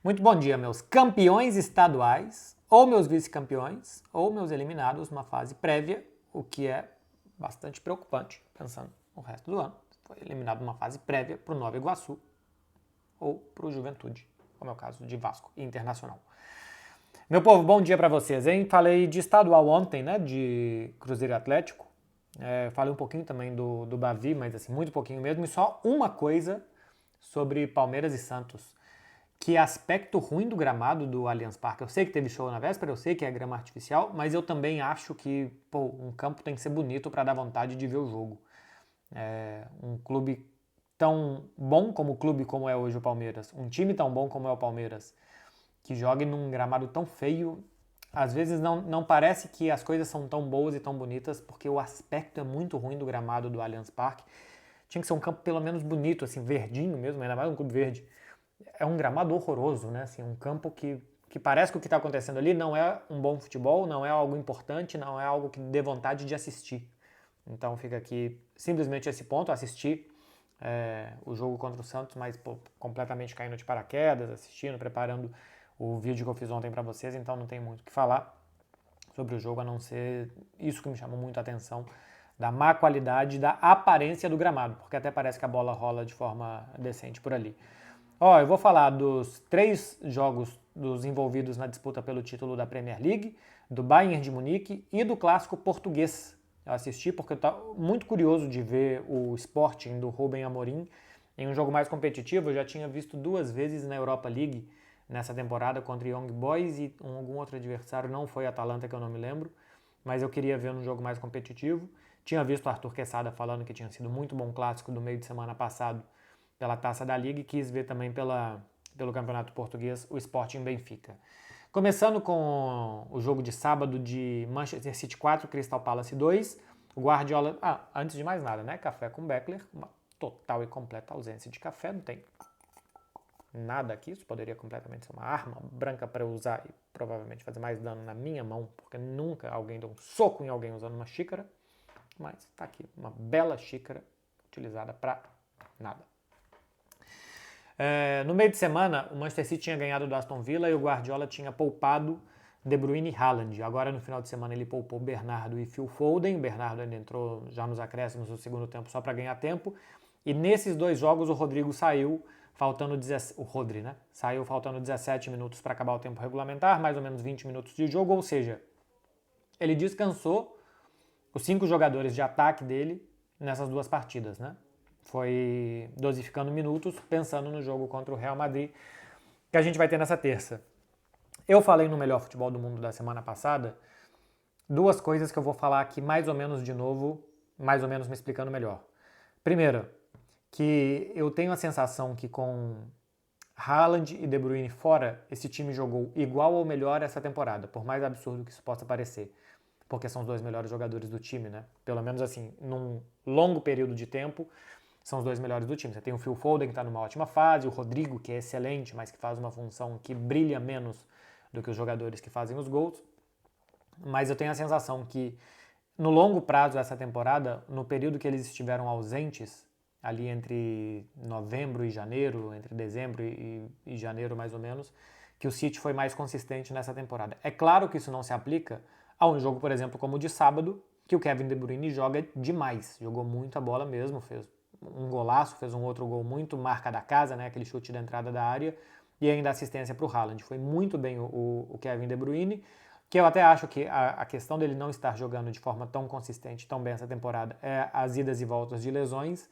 Muito bom dia, meus campeões estaduais, ou meus vice-campeões, ou meus eliminados numa fase prévia, o que é bastante preocupante, pensando no resto do ano. Foi eliminado numa fase prévia para o Nova Iguaçu ou para o Juventude, como é o caso de Vasco e Internacional. Meu povo, bom dia para vocês, hein? Falei de estadual ontem, né, de Cruzeiro e Atlético. Falei um pouquinho também do Bavi, mas assim, muito pouquinho mesmo. E só uma coisa sobre Palmeiras e Santos. Que aspecto ruim do gramado do Allianz Parque. Eu sei que teve show na véspera, eu sei que é grama artificial, mas eu também acho que um campo tem que ser bonito para dar vontade de ver o jogo. Um clube tão bom como o clube como é hoje o Palmeiras, um time tão bom como é o Palmeiras, que jogue num gramado tão feio, às vezes não parece que as coisas são tão boas e tão bonitas, porque o aspecto é muito ruim do gramado do Allianz Parque. Tinha que ser um campo pelo menos bonito, assim, verdinho mesmo, ainda mais um clube verde. É um gramado horroroso, né? Assim, um campo que parece que o que está acontecendo ali não é um bom futebol, não é algo importante, não é algo que dê vontade de assistir. Então fica aqui simplesmente esse ponto, assistir o jogo contra o Santos, mas completamente caindo de paraquedas, assistindo, preparando o vídeo que eu fiz ontem para vocês, então não tem muito o que falar sobre o jogo, a não ser isso que me chamou muito a atenção, da má qualidade, da aparência do gramado, porque até parece que a bola rola de forma decente por ali. Eu vou falar dos 3 jogos dos envolvidos na disputa pelo título da Premier League, do Bayern de Munique e do clássico português. Eu assisti porque eu estou muito curioso de ver o Sporting do Rubem Amorim em um jogo mais competitivo. Eu já tinha visto 2 vezes na Europa League nessa temporada contra Young Boys e algum outro adversário, não foi Atalanta que eu não me lembro, mas eu queria ver num jogo mais competitivo. Tinha visto o Arthur Quesada falando que tinha sido muito bom clássico do meio de semana passado pela Taça da Liga e quis ver também pelo Campeonato Português o Sporting Benfica. Começando com o jogo de sábado de Manchester City 4, Crystal Palace 2. O Guardiola... antes de mais nada, né? Café com Beckler. Uma total e completa ausência de café. Não tem nada aqui. Isso poderia completamente ser uma arma branca para eu usar e provavelmente fazer mais dano na minha mão, porque nunca alguém deu um soco em alguém usando uma xícara. Mas tá aqui, uma bela xícara utilizada para nada. No meio de semana, o Manchester City tinha ganhado do Aston Villa e o Guardiola tinha poupado De Bruyne e Haaland. Agora, no final de semana, ele poupou Bernardo e Phil Foden. O Bernardo ainda entrou já nos acréscimos no segundo tempo só para ganhar tempo. E nesses 2 jogos, o Rodrigo saiu faltando 17 minutos para acabar o tempo regulamentar, mais ou menos 20 minutos de jogo, ou seja, ele descansou os 5 jogadores de ataque dele nessas 2 partidas, né? Foi dosificando minutos, pensando no jogo contra o Real Madrid, que a gente vai ter nessa terça. Eu falei no Melhor Futebol do Mundo da semana passada 2 coisas que eu vou falar aqui mais ou menos de novo, mais ou menos me explicando melhor. Primeiro, que eu tenho a sensação que com Haaland e De Bruyne fora, esse time jogou igual ou melhor essa temporada, por mais absurdo que isso possa parecer. Porque são os 2 melhores jogadores do time, né? Pelo menos assim, num longo período de tempo, são os 2 melhores do time. Você tem o Phil Foden, que está numa ótima fase, o Rodrigo, que é excelente, mas que faz uma função que brilha menos do que os jogadores que fazem os gols. Mas eu tenho a sensação que, no longo prazo dessa temporada, no período que eles estiveram ausentes, ali entre novembro e janeiro, entre dezembro e janeiro mais ou menos, que o City foi mais consistente nessa temporada. É claro que isso não se aplica a um jogo, por exemplo, como o de sábado, que o Kevin De Bruyne joga demais. Jogou muito a bola mesmo, fez um golaço, fez um outro gol muito marca da casa, né? Aquele chute da entrada da área, e ainda assistência para o Haaland. Foi muito bem o Kevin De Bruyne, que eu até acho que a questão dele não estar jogando de forma tão consistente, tão bem essa temporada, é as idas e voltas de lesões,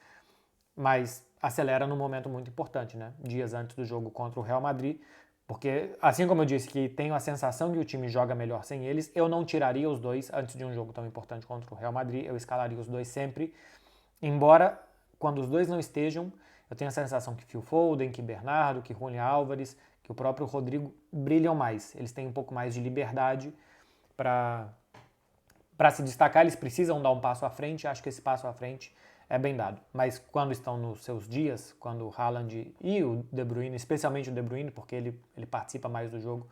mas acelera num momento muito importante, né? Dias antes do jogo contra o Real Madrid, porque, assim como eu disse que tenho a sensação que o time joga melhor sem eles, eu não tiraria os 2 antes de um jogo tão importante contra o Real Madrid, eu escalaria os 2 sempre, embora quando os 2 não estejam, eu tenho a sensação que Phil Foden, que Bernardo, que Julián Álvares, que o próprio Rodrigo brilham mais. Eles têm um pouco mais de liberdade para se destacar, eles precisam dar um passo à frente, acho que esse passo à frente é bem dado. Mas quando estão nos seus dias, quando o Haaland e o De Bruyne, especialmente o De Bruyne, porque ele participa mais do jogo,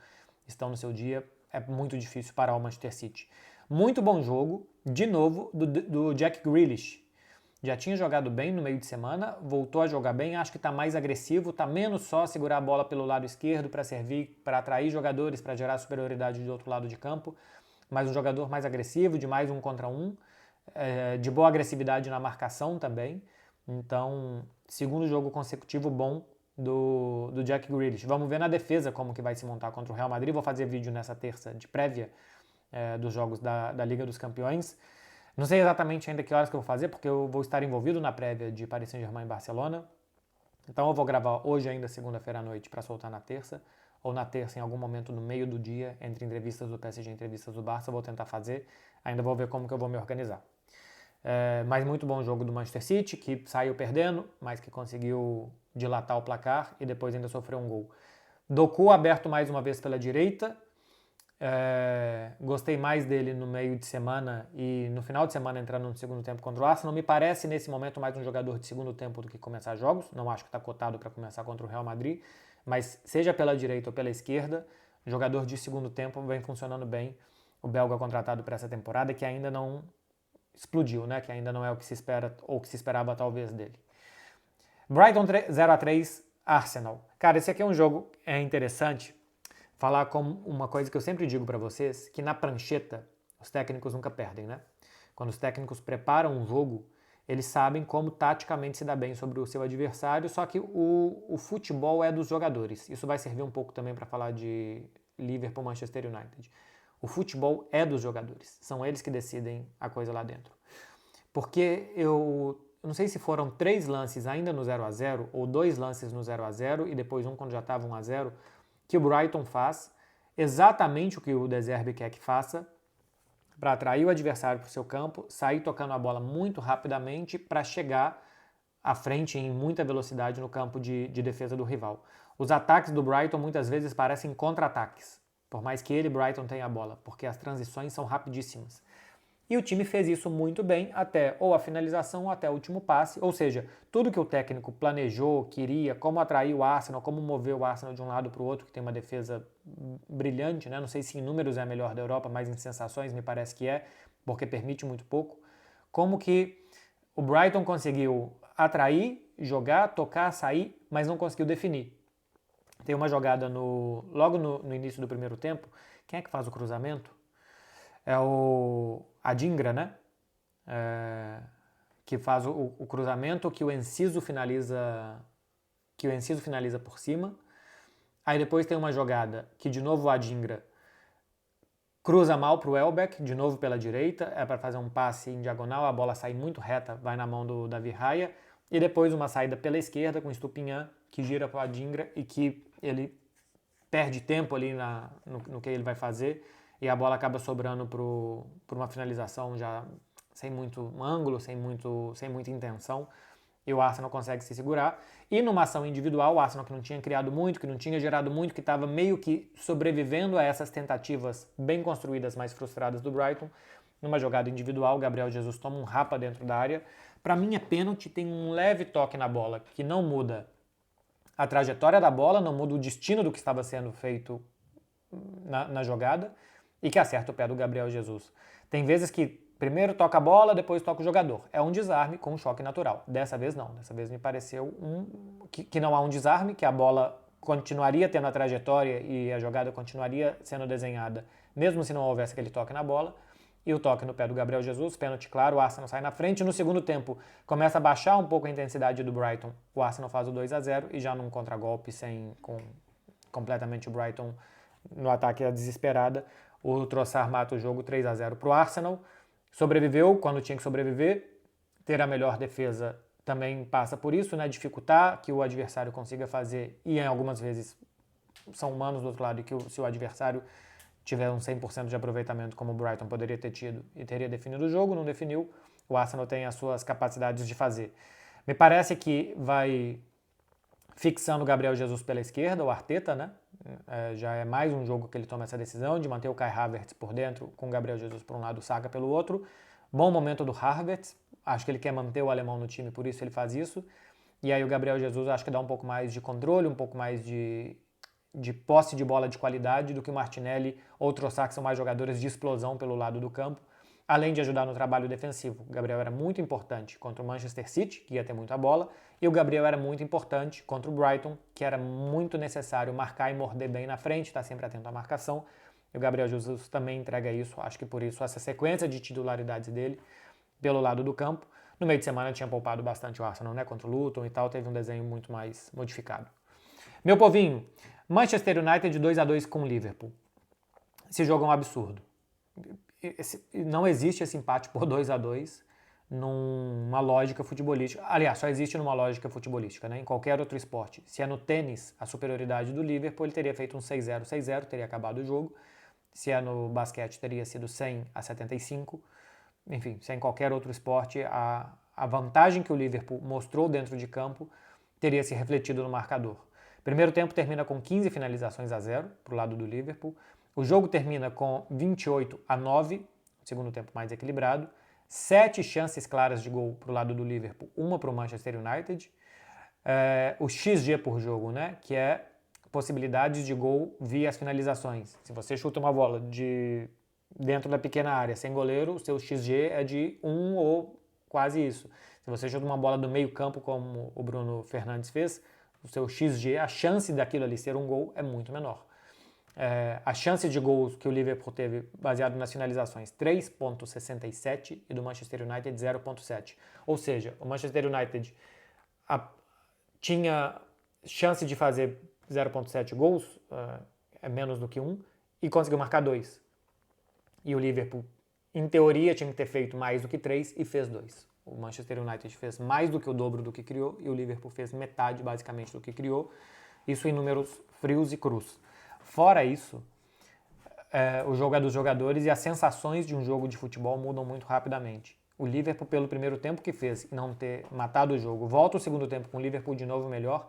estão no seu dia, é muito difícil parar o Manchester City. Muito bom jogo, de novo, do Jack Grealish, Já tinha jogado bem no meio de semana, voltou a jogar bem, acho que está mais agressivo, está menos só segurar a bola pelo lado esquerdo para servir, para atrair jogadores, para gerar superioridade do outro lado de campo, mas um jogador mais agressivo, de mais 1 contra 1, de boa agressividade na marcação também. Então, segundo jogo consecutivo bom do Jack Grealish. Vamos ver na defesa como que vai se montar contra o Real Madrid. Vou fazer vídeo nessa terça de prévia dos jogos da Liga dos Campeões. Não sei exatamente ainda que horas que eu vou fazer, porque eu vou estar envolvido na prévia de Paris Saint-Germain e Barcelona. Então eu vou gravar hoje ainda, segunda-feira à noite, para soltar na terça, ou na terça em algum momento no meio do dia, entre entrevistas do PSG e entrevistas do Barça, eu vou tentar fazer. Ainda vou ver como que eu vou me organizar. Mas muito bom jogo do Manchester City, que saiu perdendo, mas que conseguiu dilatar o placar e depois ainda sofreu um gol. Doku aberto mais uma vez pela direita. Gostei mais dele no meio de semana e no final de semana entrando no segundo tempo contra o Arsenal. Me parece nesse momento mais um jogador de segundo tempo do que começar jogos. Não acho que está cotado para começar contra o Real Madrid, mas seja pela direita ou pela esquerda, jogador de segundo tempo vem funcionando bem. O belga contratado para essa temporada, que ainda não explodiu, né? Que ainda não é o que se espera ou o que se esperava talvez dele. Brighton 0-3, Arsenal. Cara, esse aqui é um jogo interessante. Falar como uma coisa que eu sempre digo para vocês, que na prancheta os técnicos nunca perdem, né? Quando os técnicos preparam um jogo, eles sabem como taticamente se dar bem sobre o seu adversário, só que o futebol é dos jogadores. Isso vai servir um pouco também para falar de Liverpool, Manchester United. O futebol é dos jogadores, são eles que decidem a coisa lá dentro. Porque eu não sei se foram 3 lances ainda no 0-0 ou 2 lances no 0-0 e depois um quando já estava 1-0, que o Brighton faz exatamente o que o De Zerbi quer que faça para atrair o adversário para o seu campo, sair tocando a bola muito rapidamente para chegar à frente em muita velocidade no campo de defesa do rival. Os ataques do Brighton muitas vezes parecem contra-ataques, por mais que ele, Brighton, tenha a bola, porque as transições são rapidíssimas. E o time fez isso muito bem até ou a finalização ou até o último passe, ou seja, tudo que o técnico planejou, queria, como atrair o Arsenal, como mover o Arsenal de um lado para o outro, que tem uma defesa brilhante, né? Não sei se em números é a melhor da Europa, mas em sensações me parece que é, porque permite muito pouco. Como que o Brighton conseguiu atrair, jogar, tocar, sair, mas não conseguiu definir. Tem uma jogada logo no início do primeiro tempo, quem é que faz o cruzamento? É o Adingra, né? Que faz o cruzamento, que o Enciso finaliza por cima. Aí depois tem uma jogada que de novo o Adingra cruza mal para o Welbeck, de novo pela direita, é para fazer um passe em diagonal, a bola sai muito reta, vai na mão do Davi Raya, e depois uma saída pela esquerda com o Stupinhan, que gira para o Adingra e que ele perde tempo ali no que ele vai fazer, e a bola acaba sobrando por uma finalização já sem muito ângulo, sem muita intenção, e o Arsenal consegue se segurar. E numa ação individual, o Arsenal que não tinha criado muito, que não tinha gerado muito, que estava meio que sobrevivendo a essas tentativas bem construídas, mas frustradas do Brighton, numa jogada individual, Gabriel Jesus toma um rapa dentro da área. Para mim é pênalti, tem um leve toque na bola, que não muda a trajetória da bola, não muda o destino do que estava sendo feito na jogada, e que acerta o pé do Gabriel Jesus. Tem vezes que primeiro toca a bola, depois toca o jogador. É um desarme com um choque natural. Dessa vez não. Dessa vez me pareceu que não há um desarme, que a bola continuaria tendo a trajetória e a jogada continuaria sendo desenhada, mesmo se não houvesse aquele toque na bola. E o toque no pé do Gabriel Jesus, pênalti claro, o Arsenal sai na frente. No segundo tempo, começa a baixar um pouco a intensidade do Brighton. O Arsenal faz o 2-0 e já num contragolpe, com completamente o Brighton no ataque à desesperada, o Trossard mata o jogo 3-0 para o Arsenal. Sobreviveu quando tinha que sobreviver. Ter a melhor defesa também passa por isso, né? Dificultar que o adversário consiga fazer, e em algumas vezes são humanos do outro lado, e que se o adversário tiver um 100% de aproveitamento, como o Brighton poderia ter tido e teria definido o jogo, não definiu, o Arsenal tem as suas capacidades de fazer. Me parece que vai fixando o Gabriel Jesus pela esquerda, o Arteta, né? Já é mais um jogo que ele toma essa decisão de manter o Kai Havertz por dentro, com o Gabriel Jesus por um lado, o Saka pelo outro. Bom momento do Havertz, acho que ele quer manter o alemão no time, por isso ele faz isso. E aí o Gabriel Jesus acho que dá um pouco mais de controle, um pouco mais de posse de bola de qualidade do que o Martinelli ou o Trossard, que são mais jogadores de explosão pelo lado do campo. além de ajudar no trabalho defensivo. O Gabriel era muito importante contra o Manchester City, que ia ter muita bola, e o Gabriel era muito importante contra o Brighton, que era muito necessário marcar e morder bem na frente, estar sempre atento à marcação. E o Gabriel Jesus também entrega isso, acho que por isso essa sequência de titularidades dele pelo lado do campo. No meio de semana tinha poupado bastante o Arsenal, né, contra o Luton e tal, teve um desenho muito mais modificado. Meu povinho, Manchester United 2-2 com o Liverpool. Esse jogo é um absurdo. Não existe esse empate por 2-2 numa lógica futebolística. Aliás, só existe numa lógica futebolística, né? Em qualquer outro esporte. Se é no tênis, a superioridade do Liverpool, ele teria feito um 6-0, 6-0, teria acabado o jogo. Se é no basquete, teria sido 100-75. Enfim, se é em qualquer outro esporte, a vantagem que o Liverpool mostrou dentro de campo teria se refletido no marcador. Primeiro tempo termina com 15 finalizações a 0 para o lado do Liverpool. O jogo termina com 28-9, segundo tempo mais equilibrado. 7 chances claras de gol para o lado do Liverpool, uma para o Manchester United. O XG por jogo, né? Que é possibilidades de gol via as finalizações. Se você chuta uma bola de dentro da pequena área sem goleiro, o seu XG é de 1 ou quase isso. Se você chuta uma bola do meio campo, como o Bruno Fernandes fez, o seu XG, a chance daquilo ali ser um gol é muito menor. A chance de gols que o Liverpool teve baseado nas finalizações 3.67 e do Manchester United 0.7. Ou seja, o Manchester United tinha chance de fazer 0.7 gols, é menos do que 1, e conseguiu marcar 2. E o Liverpool, em teoria, tinha que ter feito mais do que 3 e fez 2. O Manchester United fez mais do que o dobro do que criou e o Liverpool fez metade, basicamente, do que criou. Isso em números frios e crus. Fora isso, o jogo é dos jogadores e as sensações de um jogo de futebol mudam muito rapidamente. O Liverpool, pelo primeiro tempo que fez e não ter matado o jogo, volta o segundo tempo com o Liverpool de novo melhor.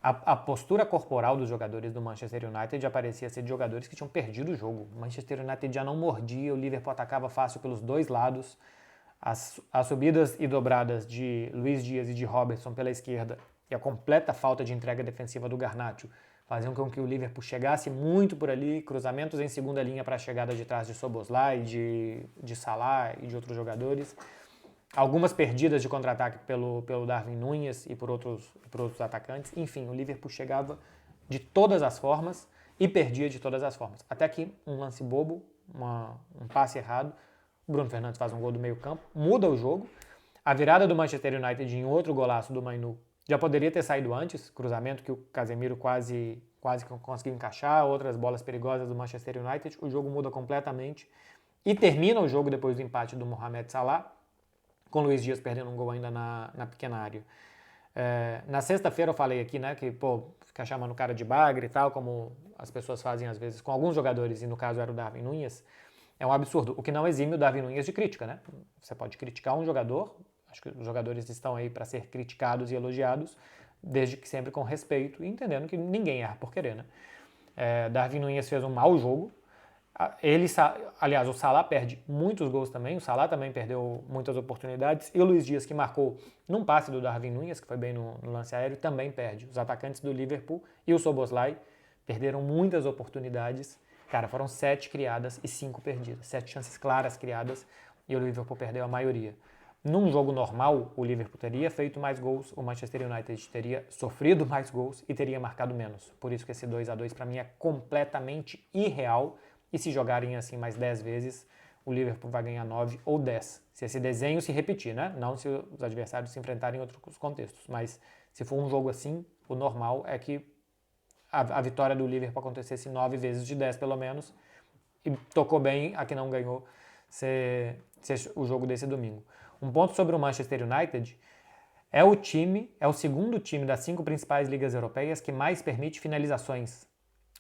A postura corporal dos jogadores do Manchester United já parecia ser de jogadores que tinham perdido o jogo. O Manchester United já não mordia, o Liverpool atacava fácil pelos dois lados. As subidas e dobradas de Luiz Dias e de Robertson pela esquerda e a completa falta de entrega defensiva do Garnacho faziam com que o Liverpool chegasse muito por ali, cruzamentos em segunda linha para a chegada de trás de Szoboszlai, de Salah e de outros jogadores. Algumas perdidas de contra-ataque pelo Darwin Núñez e por outros atacantes. Enfim, o Liverpool chegava de todas as formas e perdia de todas as formas. Até que um lance bobo, um passe errado, o Bruno Fernandes faz um gol do meio campo, muda o jogo. A virada do Manchester United em outro golaço do Mainu já poderia ter saído antes, cruzamento que o Casemiro quase conseguiu encaixar, outras bolas perigosas do Manchester United. O jogo muda completamente e termina o jogo depois do empate do Mohamed Salah, com o Luiz Dias perdendo um gol ainda na pequena área. Na sexta-feira eu falei aqui, né, que, ficar chamando o cara de bagre e tal, como as pessoas fazem às vezes com alguns jogadores, e no caso era o Darwin Núñez, é um absurdo. O que não exime o Darwin Núñez de crítica, né? Você pode criticar um jogador, acho que os jogadores estão aí para ser criticados e elogiados, desde que sempre com respeito e entendendo que ninguém erra por querer, né? Darwin Núñez fez um mau jogo. Aliás, o Salah perde muitos gols também, o Salah também perdeu muitas oportunidades, e o Luiz Dias, que marcou num passe do Darwin Núñez, que foi bem no lance aéreo, também perde. Os atacantes do Liverpool e o Szoboszlai perderam muitas oportunidades. Cara, foram 7 criadas e 5 perdidas, 7 chances claras criadas, e o Liverpool perdeu a maioria. Num jogo normal, o Liverpool teria feito mais gols, o Manchester United teria sofrido mais gols e teria marcado menos. Por isso que esse 2-2 para mim é completamente irreal. E se jogarem assim mais 10 vezes, o Liverpool vai ganhar 9 ou 10. Se esse desenho se repetir, né? Não se os adversários se enfrentarem em outros contextos. Mas se for um jogo assim, o normal é que a vitória do Liverpool acontecesse 9 vezes de 10 pelo menos. E tocou bem a que não ganhou ser o jogo desse domingo. Um ponto sobre o Manchester United: é o segundo time das 5 principais ligas europeias que mais permite finalizações.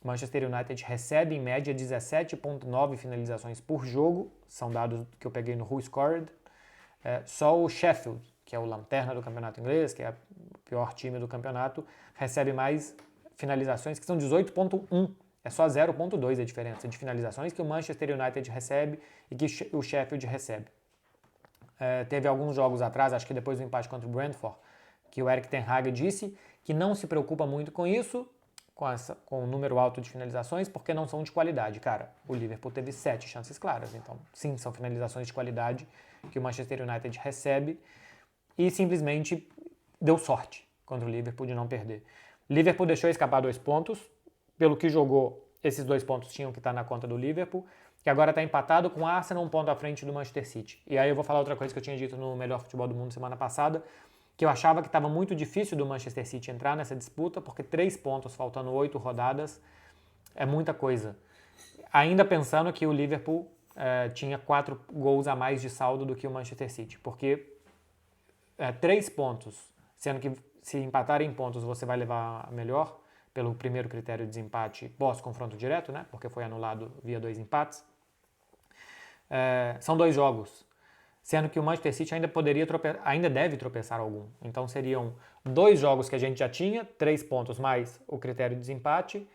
O Manchester United recebe em média 17,9 finalizações por jogo, são dados que eu peguei no WhoScored. Só o Sheffield, que é o lanterna do campeonato inglês, que é o pior time do campeonato, recebe mais finalizações, que são 18,1. É só 0,2 a diferença de finalizações que o Manchester United recebe e que o Sheffield recebe. Teve alguns jogos atrás, acho que depois do empate contra o Brentford, que o Erik ten Hag disse que não se preocupa muito com isso, com um número alto de finalizações porque não são de qualidade. Cara, o Liverpool teve 7 chances claras, então sim, são finalizações de qualidade que o Manchester United recebe e simplesmente deu sorte contra o Liverpool de não perder. Liverpool deixou escapar 2 pontos, pelo que jogou, esses 2 pontos tinham que estar na conta do Liverpool, que agora está empatado com o Arsenal 1 ponto à frente do Manchester City. E aí eu vou falar outra coisa que eu tinha dito no Melhor Futebol do Mundo semana passada, que eu achava que estava muito difícil do Manchester City entrar nessa disputa, porque 3 pontos faltando 8 rodadas é muita coisa. Ainda pensando que o Liverpool tinha 4 gols a mais de saldo do que o Manchester City, porque 3 pontos, sendo que se empatar em pontos você vai levar a melhor, pelo primeiro critério de desempate pós-confronto direto, né? Porque foi anulado via 2 empates. São 2 jogos, sendo que o Manchester City ainda deve tropeçar algum. Então seriam 2 jogos que a gente já tinha, 3 pontos mais o critério de desempate,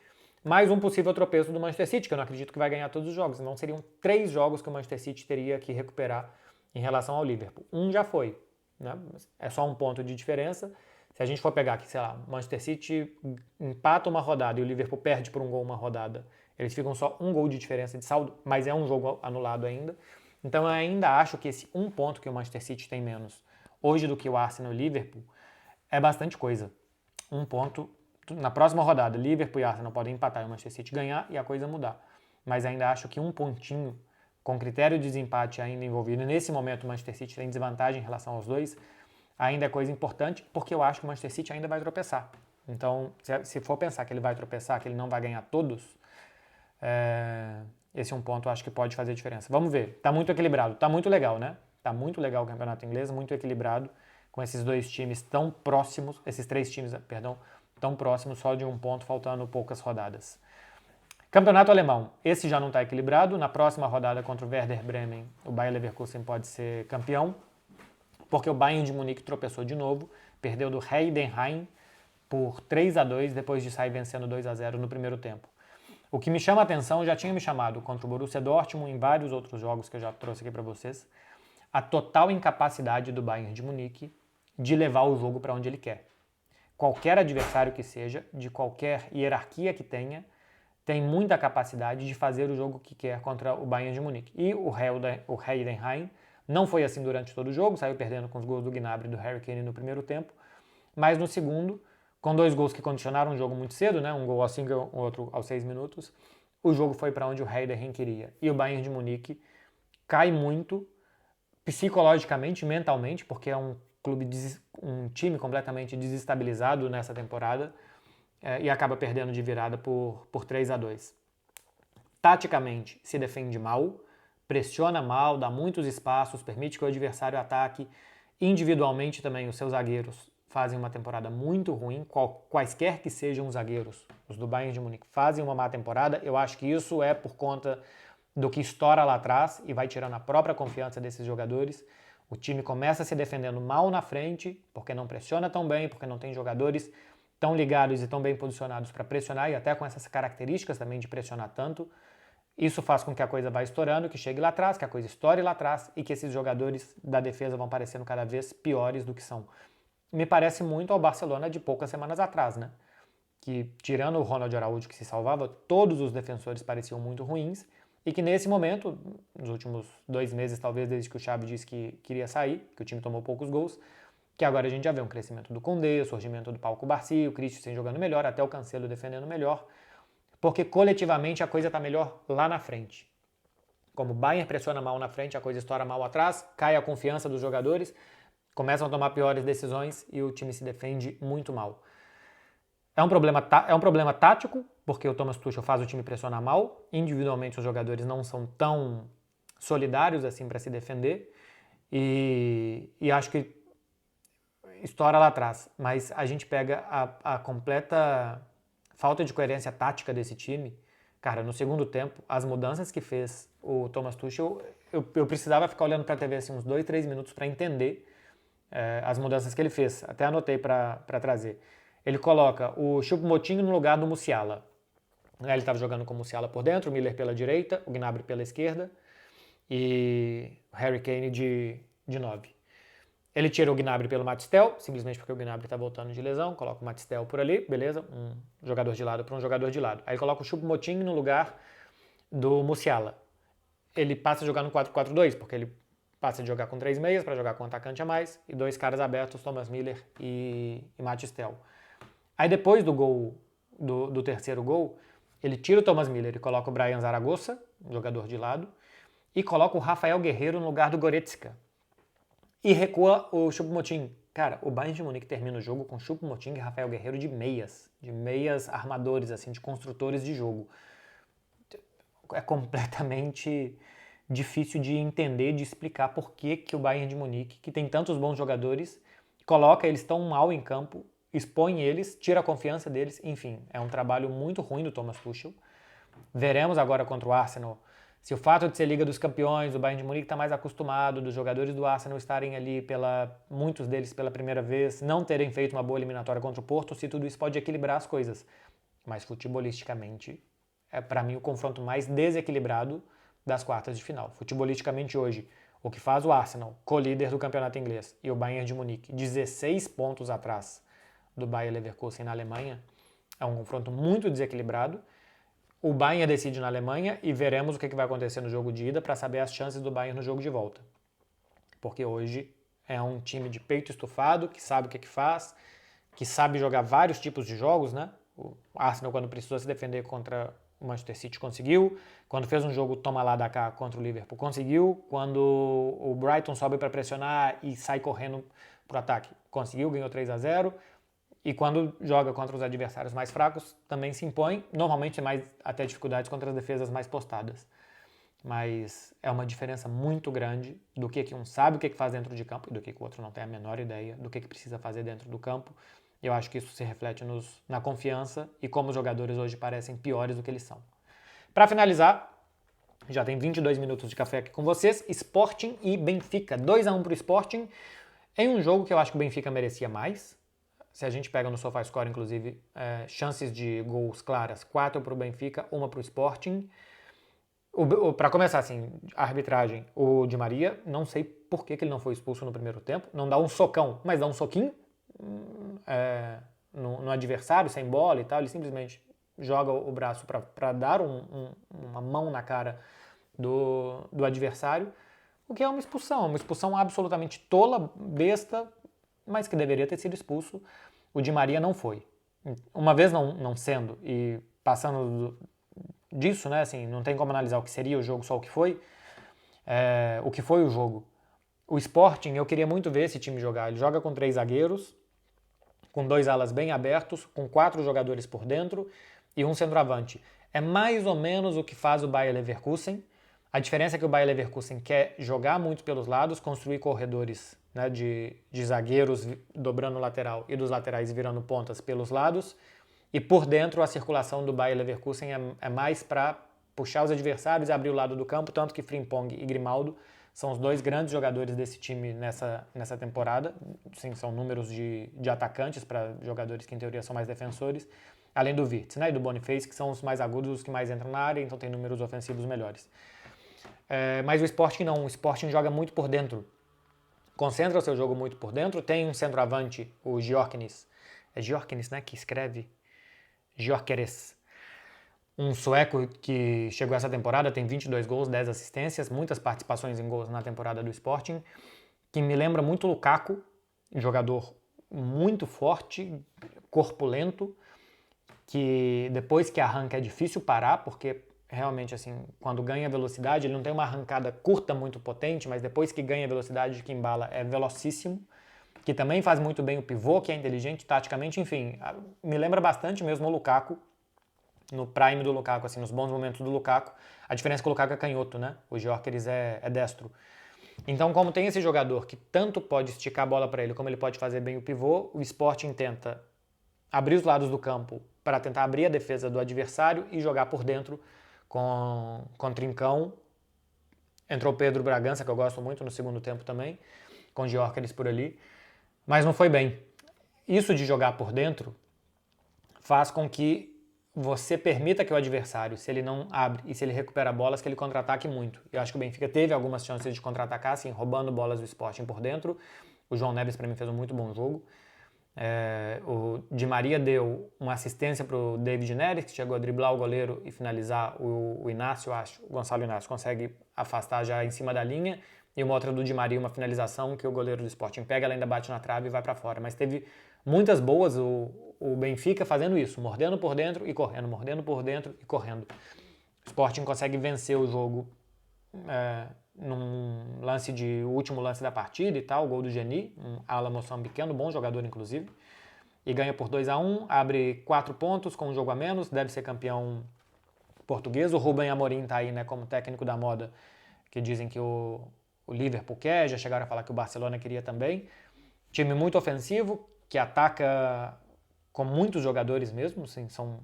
mais um possível tropeço do Manchester City, que eu não acredito que vai ganhar todos os jogos. Então seriam 3 jogos que o Manchester City teria que recuperar em relação ao Liverpool. Um já foi, né? É só um ponto de diferença. Se a gente for pegar aqui, sei lá, o Manchester City empata uma rodada e o Liverpool perde por um gol uma rodada, eles ficam só um gol de diferença de saldo, mas é um jogo anulado ainda. Então eu ainda acho que esse 1 ponto que o Manchester City tem menos hoje do que o Arsenal e o Liverpool é bastante coisa. 1 ponto, na próxima rodada, Liverpool e Arsenal podem empatar e o Manchester City ganhar e a coisa mudar. Mas ainda acho que 1 pontinho, com critério de desempate ainda envolvido, e nesse momento o Manchester City tem desvantagem em relação aos dois, ainda é coisa importante, porque eu acho que o Manchester City ainda vai tropeçar. Então, se for pensar que ele vai tropeçar, que ele não vai ganhar todos, esse é um ponto que eu acho que pode fazer diferença. Vamos ver. Tá muito equilibrado. Tá muito legal, né? Tá muito legal o campeonato inglês, muito equilibrado, com esses 2 times tão próximos, esses 3 times, perdão, tão próximos, só de 1 ponto, faltando poucas rodadas. Campeonato alemão. Esse já não está equilibrado. Na próxima rodada contra o Werder Bremen, o Bayer Leverkusen pode ser campeão, porque o Bayern de Munique tropeçou de novo, perdeu do Heidenheim por 3-2 depois de sair vencendo 2-0 no primeiro tempo. O que me chama a atenção, já tinha me chamado contra o Borussia Dortmund em vários outros jogos que eu já trouxe aqui para vocês, a total incapacidade do Bayern de Munique de levar o jogo para onde ele quer. Qualquer adversário que seja, de qualquer hierarquia que tenha, tem muita capacidade de fazer o jogo que quer contra o Bayern de Munique. E o Heidenheim não foi assim durante todo o jogo, saiu perdendo com os gols do Gnabry e do Harry Kane no primeiro tempo, mas no segundo, com 2 gols que condicionaram o jogo muito cedo, né? Um gol aos 5 e o outro aos 6 minutos, o jogo foi para onde o Heidenheim queria. E o Bayern de Munique cai muito psicologicamente, mentalmente, porque é um time completamente desestabilizado nessa temporada, e acaba perdendo de virada por 3-2. Taticamente, se defende mal, pressiona mal, dá muitos espaços, permite que o adversário ataque. Individualmente também os seus zagueiros fazem uma temporada muito ruim, quaisquer que sejam os zagueiros. Os do Bayern de Munique fazem uma má temporada. Eu acho que isso é por conta do que estoura lá atrás e vai tirando a própria confiança desses jogadores. O time começa se defendendo mal na frente, porque não pressiona tão bem, porque não tem jogadores tão ligados e tão bem posicionados para pressionar, e até com essas características também de pressionar tanto. Isso faz com que a coisa vá estourando, que chegue lá atrás, que a coisa estoure lá atrás e que esses jogadores da defesa vão parecendo cada vez piores do que são. Me parece muito ao Barcelona de poucas semanas atrás, né? Que, tirando o Ronald Araújo que se salvava, todos os defensores pareciam muito ruins e que nesse momento, nos últimos 2 meses, talvez desde que o Xavi disse que queria sair, que o time tomou poucos gols, que agora a gente já vê um crescimento do Koundé, o surgimento do Pau Cubarsí, o Christensen jogando melhor, até o Cancelo defendendo melhor, porque coletivamente a coisa está melhor lá na frente. Como o Bayern pressiona mal na frente, a coisa estoura mal atrás, cai a confiança dos jogadores, começam a tomar piores decisões e o time se defende muito mal. É um problema tático, porque o Thomas Tuchel faz o time pressionar mal, individualmente os jogadores não são tão solidários assim para se defender, e acho que estoura lá atrás, mas a gente pega a completa falta de coerência tática desse time. Cara, no segundo tempo, as mudanças que fez o Thomas Tuchel, eu precisava ficar olhando para a TV assim, uns 2, 3 minutos para entender as mudanças que ele fez. Até anotei para trazer. Ele coloca o Choupo-Moting no lugar do Musiala. Ele estava jogando com o Musiala por dentro, o Miller pela direita, o Gnabry pela esquerda e o Harry Kane de 9. Ele tira o Gnabry pelo Matistel, simplesmente porque o Gnabry tá voltando de lesão, coloca o Matistel por ali, beleza, um jogador de lado para um jogador de lado. Aí coloca o Choupo-Moting no lugar do Musiala. Ele passa a jogar no 4-4-2, porque ele passa de jogar com 3 meias para jogar com um atacante a mais e 2 caras abertos, Thomas Müller e Matistel. Aí depois do gol, do terceiro gol, ele tira o Thomas Müller e coloca o Brian Zaragoza, jogador de lado, e coloca o Rafael Guerreiro no lugar do Goretzka. E recua o Choupo-Moting. Cara, o Bayern de Munique termina o jogo com Choupo-Moting e Rafael Guerreiro de meias armadores, assim, de construtores de jogo. É completamente difícil de entender, de explicar por que o Bayern de Munique, que tem tantos bons jogadores, coloca eles tão mal em campo, expõe eles, tira a confiança deles, enfim, é um trabalho muito ruim do Thomas Tuchel. Veremos agora contra o Arsenal se o fato de ser Liga dos Campeões, o Bayern de Munique está mais acostumado, dos jogadores do Arsenal estarem ali, muitos deles pela primeira vez, não terem feito uma boa eliminatória contra o Porto, se tudo isso pode equilibrar as coisas. Mas futebolisticamente, é para mim o confronto mais desequilibrado das quartas de final. Futebolisticamente hoje, o que faz o Arsenal, co-líder do campeonato inglês, e o Bayern de Munique, 16 pontos atrás do Bayer Leverkusen na Alemanha, é um confronto muito desequilibrado. O Bayern decide na Alemanha e veremos o que vai acontecer no jogo de ida para saber as chances do Bayern no jogo de volta. Porque hoje é um time de peito estufado, que sabe o que faz, que sabe jogar vários tipos de jogos, né? O Arsenal, quando precisou se defender contra o Manchester City, conseguiu. Quando fez um jogo toma lá da cá contra o Liverpool, conseguiu. Quando o Brighton sobe para pressionar e sai correndo pro ataque, conseguiu, ganhou 3-0. E quando joga contra os adversários mais fracos, também se impõe. Normalmente tem mais até dificuldades contra as defesas mais postadas. Mas é uma diferença muito grande do que um sabe o que faz dentro de campo e do que o outro não tem a menor ideia do que precisa fazer dentro do campo. Eu acho que isso se reflete na confiança e como os jogadores hoje parecem piores do que eles são. Para finalizar, já tem 22 minutos de café aqui com vocês. Sporting e Benfica. 2-1 para o Sporting. Em um jogo que eu acho que o Benfica merecia mais. Se a gente pega no SofaScore, inclusive, chances de gols claras, 4 para o Benfica, 1 para o Sporting. Para começar, assim, a arbitragem, o Di Maria, não sei por que ele não foi expulso no primeiro tempo. Não dá um socão, mas dá um soquinho no adversário, sem bola e tal. Ele simplesmente joga o braço para dar uma mão na cara do adversário, o que é uma expulsão absolutamente tola, besta, mas que deveria ter sido expulso. O Di Maria não foi. Uma vez não sendo e passando disso, né, assim, não tem como analisar o que seria o jogo, só o que foi o jogo. O Sporting, eu queria muito ver esse time jogar. Ele joga com 3 zagueiros, com 2 alas bem abertos, com 4 jogadores por dentro e um centroavante. É mais ou menos o que faz o Bayer Leverkusen. A diferença é que o Bayer Leverkusen quer jogar muito pelos lados, construir corredores, né, de zagueiros dobrando o lateral e dos laterais virando pontas pelos lados. E por dentro a circulação do Bayer Leverkusen é mais para puxar os adversários e abrir o lado do campo, tanto que Frimpong e Grimaldo são os 2 grandes jogadores desse time nessa temporada. Sim, são números de atacantes para jogadores que em teoria são mais defensores, além do Wirtz, né, e do Boniface, que são os mais agudos, os que mais entram na área, então tem números ofensivos melhores. Mas o Sporting não, o Sporting joga muito por dentro. Concentra o seu jogo muito por dentro. Tem um centroavante, o Gyökeres. É Gyökeres, né, que escreve? Gyökeres. Um sueco que chegou essa temporada, tem 22 gols, 10 assistências, muitas participações em gols na temporada do Sporting, que me lembra muito o Lukaku, um jogador muito forte, corpulento, que depois que arranca é difícil parar, porque realmente, assim, quando ganha velocidade, ele não tem uma arrancada curta muito potente, mas depois que ganha velocidade, que embala, é velocíssimo, que também faz muito bem o pivô, que é inteligente taticamente, enfim, me lembra bastante mesmo o Lukaku, no prime do Lukaku, assim, nos bons momentos do Lukaku. A diferença é que o Lukaku é canhoto, né? O Gyökeres é destro. Então, como tem esse jogador que tanto pode esticar a bola para ele, como ele pode fazer bem o pivô, o Sporting tenta abrir os lados do campo para tentar abrir a defesa do adversário e jogar por dentro com Trincão. Entrou o Pedro Bragança, que eu gosto muito no segundo tempo também, com Gyökeres por ali, mas não foi bem. Isso de jogar por dentro faz com que você permita que o adversário, se ele não abre e se ele recupera bolas, que ele contra-ataque muito. Eu acho que o Benfica teve algumas chances de contra-atacar, assim, roubando bolas do Sporting por dentro, O João Neves, para mim, fez um muito bom jogo. O Di Maria deu uma assistência para o David Neres, que chegou a driblar o goleiro e finalizar. O Inácio, acho, o Gonçalo Inácio consegue afastar já em cima da linha. E uma outra do Di Maria, uma finalização que o goleiro do Sporting pega, ela ainda bate na trave e vai para fora. Mas teve muitas boas o Benfica fazendo isso, mordendo por dentro e correndo, mordendo por dentro e correndo. O Sporting consegue vencer o jogo num lance o último lance da partida e tal, o gol do Geni, um ala moçambicano, bom jogador inclusive, e ganha por 2-1, abre 4 pontos com um jogo a menos, deve ser campeão português. O Rubem Amorim está aí, né, como técnico da moda, que dizem que o Liverpool quer, já chegaram a falar que o Barcelona queria também. Time muito ofensivo, que ataca com muitos jogadores mesmo, assim, são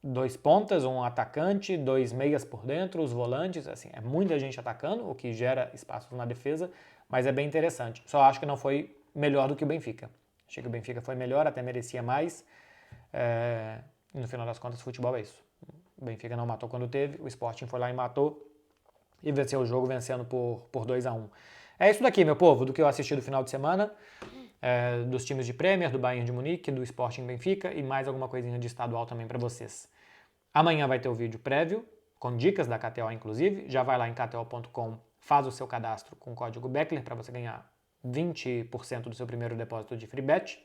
2 pontas, um atacante, 2 meias por dentro, os volantes, assim, é muita gente atacando, o que gera espaços na defesa, mas é bem interessante. Só acho que não foi melhor do que o Benfica. Achei que o Benfica foi melhor, até merecia mais. E no final das contas, futebol é isso. O Benfica não matou quando teve, o Sporting foi lá e matou e venceu o jogo vencendo por 2-1. É isso daqui, meu povo, do que eu assisti do final de semana. Dos times de Premier, do Bayern de Munique, do Sporting Benfica e mais alguma coisinha de estadual também para vocês. Amanhã vai ter o vídeo prévio, com dicas da KTO inclusive. Já vai lá em kto.com, faz o seu cadastro com o código Beckler para você ganhar 20% do seu primeiro depósito de free bet.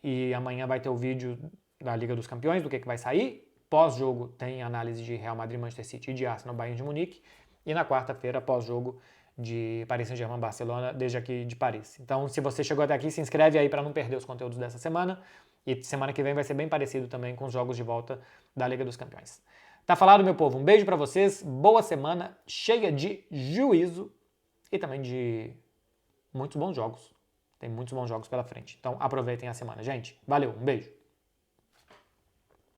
E amanhã vai ter o vídeo da Liga dos Campeões, do que vai sair. Pós-jogo tem análise de Real Madrid, Manchester City e de Arsenal, Bayern de Munique. E na quarta-feira, pós-jogo, de Paris Saint-Germain, Barcelona, desde aqui de Paris. Então, se você chegou até aqui, se inscreve aí para não perder os conteúdos dessa semana. E semana que vem vai ser bem parecido também com os jogos de volta da Liga dos Campeões. Tá falado, meu povo? Um beijo para vocês, boa semana, cheia de juízo e também de muitos bons jogos. Tem muitos bons jogos pela frente. Então, aproveitem a semana, gente. Valeu, um beijo.